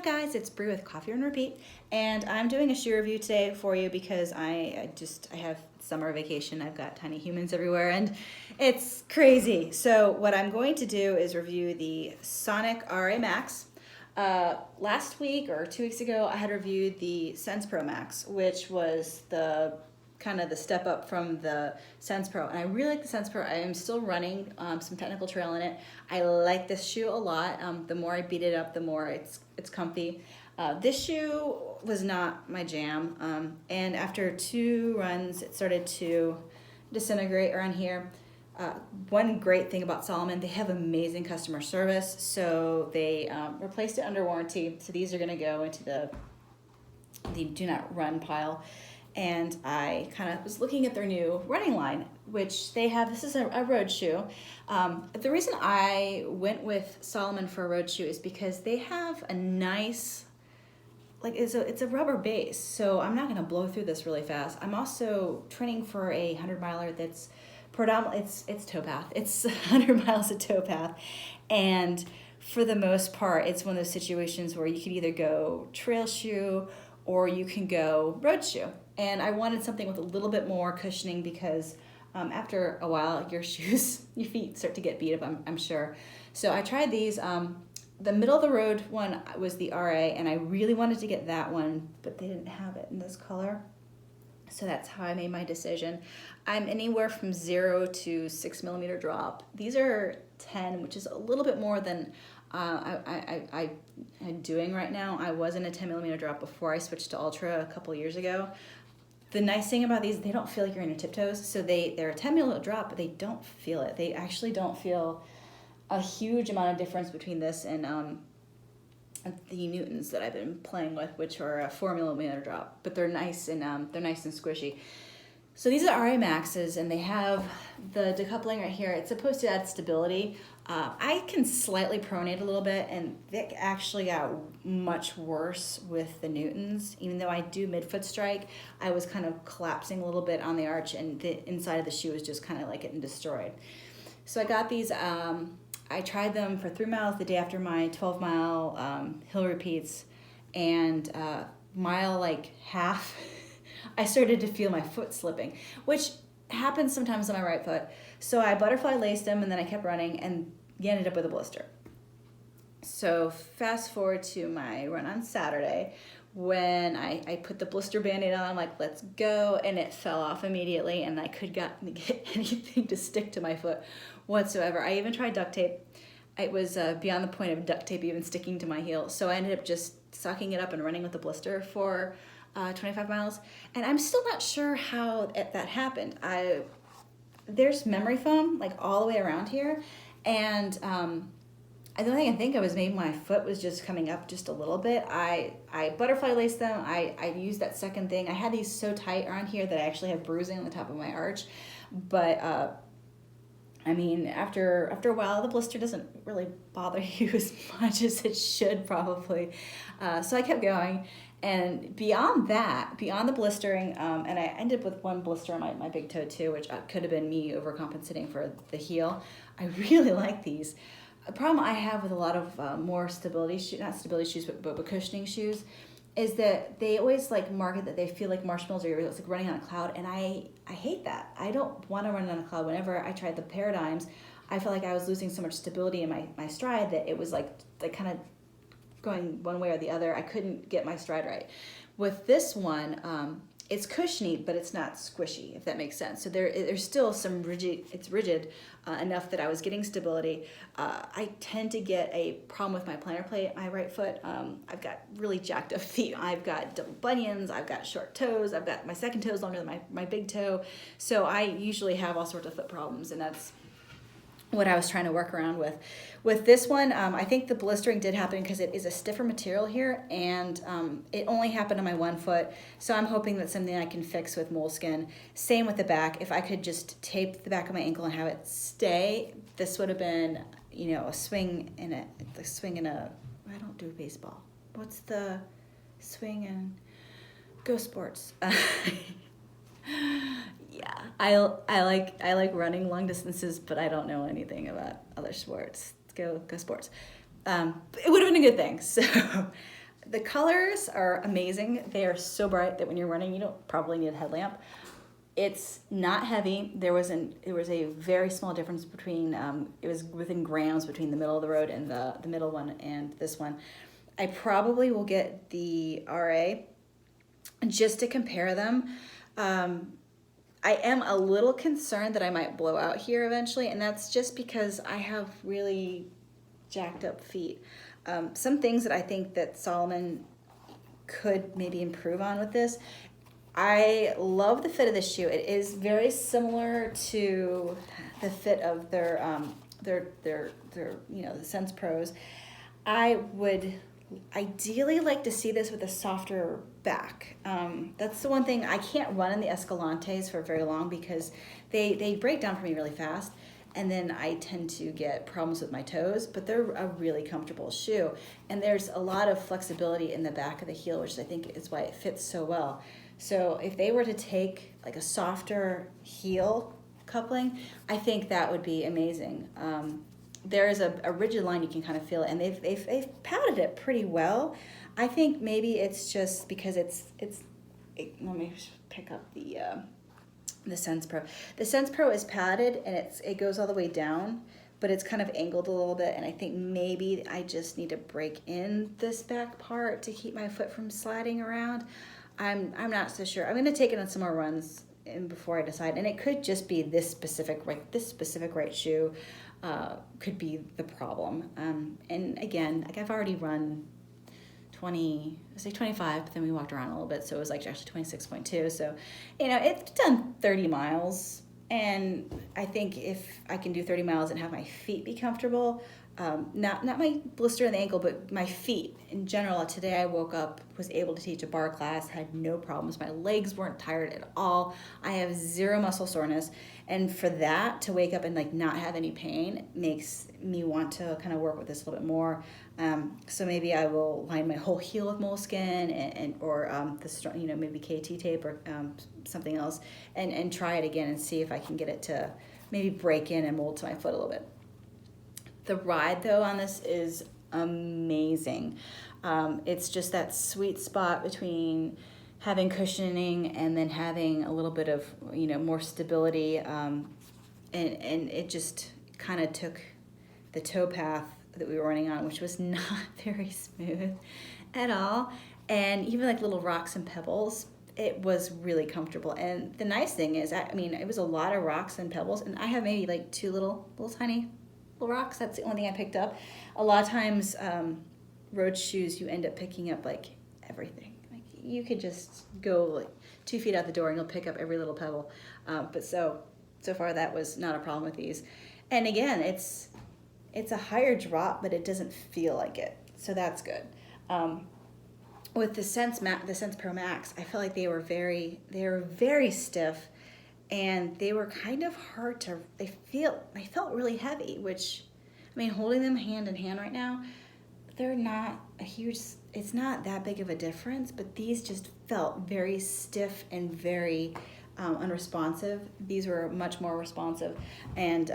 guys, it's Bree with Coffee and Repeat, and I'm doing a shoe review today for you because I have summer vacation. I've got tiny humans everywhere and it's crazy. So what I'm going to do is review the Sonic RA Max. Last week or 2 weeks ago, I had reviewed the Sense Pro Max, which was the kind of the step up from the Sense Pro, and I really like the Sense Pro. I am still running some technical trail in it. I like this shoe a lot. The more I beat it up, the more it's comfy. This shoe was not my jam, and after 2 runs, it started to disintegrate around here. One great thing about Salomon, they have amazing customer service, so they replaced it under warranty. So these are going to go into the do not run pile. And I kind of was looking at their new running line, which they have. This is a road shoe. The reason I went with Salomon for a road shoe is because they have a nice, like it's a rubber base, so I'm not going to blow through this really fast. I'm also training for a 100-miler that's predominantly, it's towpath. It's 100 miles of towpath, and for the most part, it's one of those situations where you could either go trail shoe or you can go road shoe. And I wanted something with a little bit more cushioning because after a while, your feet start to get beat up, I'm sure. So I tried these. The middle of the road one was the RA, and I really wanted to get that one, but they didn't have it in this color. So that's how I made my decision. I'm anywhere from 0 to 6 millimeter drop. These are 10, which is a little bit more than I'm doing right now. I was in a 10 millimeter drop before I switched to Ultra a couple years ago. The nice thing about these, they don't feel like you're in your tiptoes. So they're a 10 millimeter drop, but they don't feel it. They actually don't feel a huge amount of difference between this and the Newtons that I've been playing with, which are a 4 millimeter drop, but they're nice and squishy. So these are RA Maxes, and they have the decoupling right here. It's supposed to add stability. I can slightly pronate a little bit, and it actually got much worse with the Newtons. Even though I do midfoot strike, I was kind of collapsing a little bit on the arch, and the inside of the shoe was just kind of like getting destroyed. So I got these. I tried them for 3 miles the day after my 12-mile hill repeats, and mile like half, I started to feel my foot slipping, which happens sometimes on my right foot. So I butterfly laced them, and then I kept running and ended up with a blister. So fast forward to my run on Saturday, when I put the blister Band-Aid on, I'm like, let's go, and it fell off immediately, and I could not get anything to stick to my foot whatsoever. I even tried duct tape. It was beyond the point of duct tape even sticking to my heel, so I ended up just sucking it up and running with the blister for 25 miles, and I'm still not sure how that happened. There's memory foam like all the way around here, and the only thing I think of was maybe my foot was just coming up just a little bit. I butterfly laced them. I used that second thing. I had these so tight around here that I actually have bruising on the top of my arch, but I mean, after a while, the blister doesn't really bother you as much as it should probably. So I kept going. And beyond the blistering, and I ended up with one blister on my big toe too, which could have been me overcompensating for the heel. I really like these. A problem I have with a lot of more stability shoes, not stability shoes, but cushioning shoes, is that they always like market that they feel like marshmallows, or it's like running on a cloud, and I hate that. I don't want to run on a cloud. Whenever I tried the Paradigms, I felt like I was losing so much stability in my stride that it was like kind of going one way or the other. I couldn't get my stride right. With this one, it's cushiony, but it's not squishy, if that makes sense. So there's still some rigid, it's rigid enough that I was getting stability. I tend to get a problem with my plantar plate at my right foot. I've got really jacked up feet. I've got double bunions, I've got short toes, I've got my second toe is longer than my big toe. So I usually have all sorts of foot problems, and that's what I was trying to work around with. With this one, I think the blistering did happen because it is a stiffer material here, and it only happened on my one foot, so I'm hoping that's something I can fix with moleskin. Same with the back. If I could just tape the back of my ankle and have it stay, this would have been, a swing in a, I don't do baseball. What's the swing in Go Sports? Yeah, I like running long distances, but I don't know anything about other sports. Go sports. It would have been a good thing. The colors are amazing. They are so bright that when you're running, you don't probably need a headlamp. It's not heavy. There was a very small difference between, it was within grams between the middle of the road and the middle one and this one. I probably will get the RA just to compare them. I am a little concerned that I might blow out here eventually, and that's just because I have really jacked up feet. Some things that I think that Salomon could maybe improve on with this. I love the fit of this shoe. It is very similar to the fit of their the Sense Pros. I would ideally like to see this with a softer back. That's the one thing. I can't run in the Escalantes for very long because they break down for me really fast, and then I tend to get problems with my toes, but they're a really comfortable shoe. And there's a lot of flexibility in the back of the heel, which I think is why it fits so well. So if they were to take like a softer heel coupling, I think that would be amazing. There is a rigid line, you can kind of feel it, and they've padded it pretty well. I think maybe it's just because let me pick up the Sense Pro. The Sense Pro is padded and it goes all the way down, but it's kind of angled a little bit, and I think maybe I just need to break in this back part to keep my foot from sliding around. I'm not so sure. I'm going to take it on some more runs and before I decide, and it could just be this specific right shoe could be the problem. And again, like I've already run 25, but then we walked around a little bit, so it was like actually 26.2. So, it's done 30 miles, and I think if I can do 30 miles and have my feet be comfortable, not my blister in the ankle, but my feet in general. Today I woke up, was able to teach a bar class, had no problems. My legs weren't tired at all. I have zero muscle soreness. And for that to wake up and like not have any pain makes me want to kind of work with this a little bit more. So maybe I will line my whole heel with moleskin or maybe KT tape or something else and try it again and see if I can get it to maybe break in and mold to my foot a little bit. The ride though on this is amazing. It's just that sweet spot between having cushioning and then having a little bit of more stability, and it just kind of took the toe path that we were running on, which was not very smooth at all, and even like little rocks and pebbles, it was really comfortable. And the nice thing is, it was a lot of rocks and pebbles, and I have maybe like two little tiny little rocks. That's the only thing I picked up. A lot of times road shoes, you end up picking up like everything. You could just go like 2 feet out the door and you'll pick up every little pebble. But so far that was not a problem with these. And again, it's a higher drop, but it doesn't feel like it. So that's good. With the Sense Pro Max, I felt like they were very stiff, and they were kind of hard to. They felt really heavy, which, holding them hand in hand right now, they're not a huge. It's not that big of a difference, but these just felt very stiff and very unresponsive. These were much more responsive, and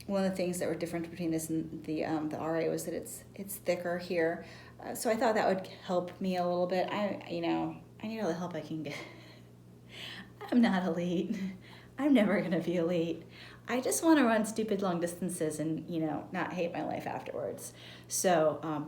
one of the things that were different between this and the RA was that it's thicker here. So I thought that would help me a little bit. I need all the help I can get. I'm not elite. I'm never gonna be elite. I just want to run stupid long distances and not hate my life afterwards. So.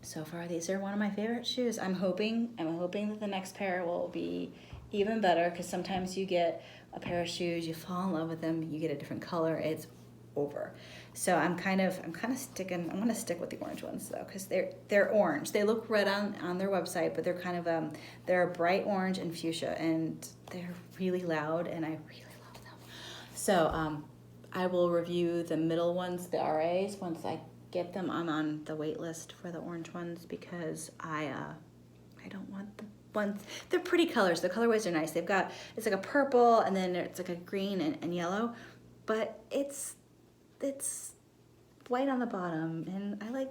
So far, these are one of my favorite shoes. I'm hoping that the next pair will be even better, because sometimes you get a pair of shoes, you fall in love with them, you get a different color, it's over. So I'm going to stick with the orange ones though, because they're orange. They look red on their website, but they're kind of they're a bright orange and fuchsia, and they're really loud, and I really love them. So I will review the middle ones, the RAs, once I get them. I'm on the wait list for the orange ones because I don't want the ones. They're pretty colors. The colorways are nice. It's like a purple, and then it's like a green and yellow, but it's white on the bottom, and I like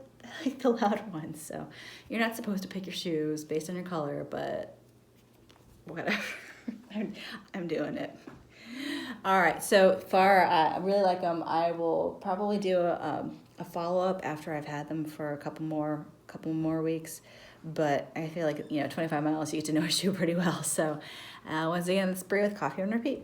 the loud ones. So you're not supposed to pick your shoes based on your color, but whatever. I'm doing it. All right, so far I really like them. I will probably do a follow-up after I've had them for a couple more couple more weeks. But I feel like, 25 miles, you get to know a shoe pretty well. So once again, it's Brie with Coffee and Repeat.